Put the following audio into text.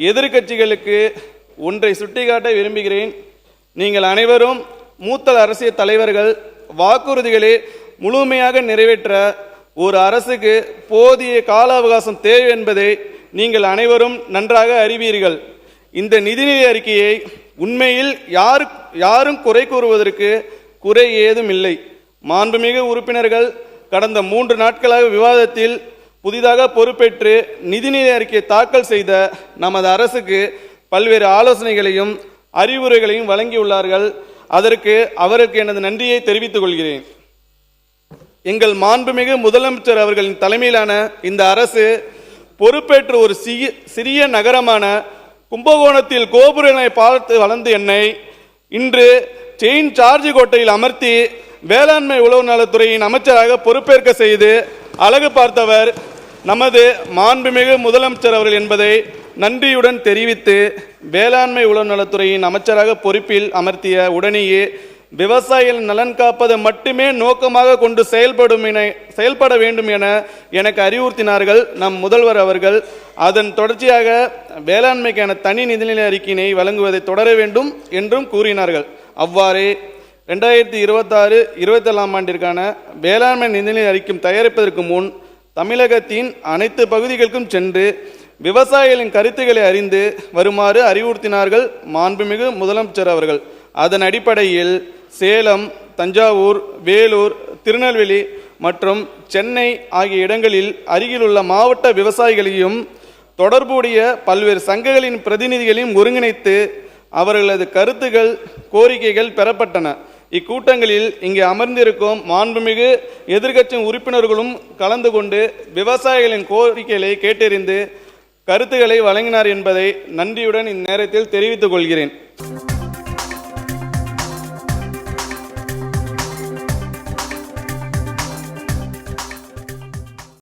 எதிர்க்கட்சிகளுக்கு ஒன்றை சுட்டிக்காட்ட விரும்புகிறேன். நீங்கள் அனைவரும் மூத்த அரசியல் தலைவர்கள். வாக்குறுதிகளை முழுமையாக நிறைவேற்ற ஒரு அரசுக்கு போதிய கால அவகாசம் தேவை என்பதை நீங்கள் அனைவரும் நன்றாக அறிவீர்கள். இந்த நிதிநிலை அறிக்கையை உண்மையில் யாரும் குறை கூறுவதற்கு குறை ஏதும் இல்லை. மாண்புமிகு உறுப்பினர்கள் கடந்த 3 நாட்களாக விவாதத்தில் புதிதாக பொறுப்பேற்று நிதிநிலை அறிக்கையை தாக்கல் செய்த நமது அரசுக்கு பல்வேறு ஆலோசனைகளையும் அறிவுரைகளையும் வழங்கியுள்ளார்கள். அதற்கு அவருக்கு எனது நன்றியை தெரிவித்துக் கொள்கிறேன். எங்கள் மாண்புமிகு முதலமைச்சர் அவர்களின் தலைமையிலான இந்த அரசு பொறுப்பேற்று ஒரு சிறிய நகரமான கும்பகோணத்தில் கோபுரனை பார்த்து வளர்ந்த என்னை இன்று செயின் சார்ஜ் கோட்டையில் அமர்த்தி வேளாண்மை உழவு நலத்துறையின் அமைச்சராக பொறுப்பேற்க செய்து அழகு பார்த்தவர் நமது மாண்புமிகு முதலமைச்சர் அவர்கள் என்பதை நன்றியுடன் தெரிவித்து, வேளாண்மை உழவு நலத்துறையின் அமைச்சராக பொறுப்பில் அமர்த்திய உடனேயே விவசாயிகள் நலன் காப்பதை மட்டுமே நோக்கமாக கொண்டு செயல்பட வேண்டும் என எனக்கு அறிவுறுத்தினார்கள் நம் முதல்வர் அவர்கள். அதன் தொடர்ச்சியாக வேளாண்மைக்கான தனி நிதிநிலை அறிக்கையினை வழங்குவதை தொடர வேண்டும் என்றும் கூறினார்கள். அவ்வாறே 2026-27 ஆண்டிற்கான வேளாண்மை நிதிநிலை அறிக்கை தயாரிப்பதற்கு முன் தமிழகத்தின் அனைத்து பகுதிகளுக்கும் சென்று விவசாயிகளின் கருத்துக்களை அறிந்து வருமாறு அறிவுறுத்தினார்கள் மாண்புமிகு முதலமைச்சர் அவர்கள். அதன் அடிப்படையில் சேலம், தஞ்சாவூர், வேலூர், திருநெல்வேலி மற்றும் சென்னை ஆகிய இடங்களில் அருகிலுள்ள மாவட்ட விவசாயிகளையும் தொடர்புடைய பல்வேறு சங்கங்களின் பிரதிநிதிகளையும் ஒருங்கிணைத்து அவர்களது கருத்துக்கள், கோரிக்கைகள் பெறப்பட்டன. இக்கூட்டங்களில் இங்கே அமர்ந்திருக்கும் மாண்புமிகு எதிர்க்கட்சி உறுப்பினர்களும் கலந்து கொண்டு விவசாயிகளின் கோரிக்கைகளை கேட்டறிந்து கருத்துக்களை வழங்கினார் என்பதை நன்றியுடன் இந்நேரத்தில் தெரிவித்துக் கொள்கிறேன்.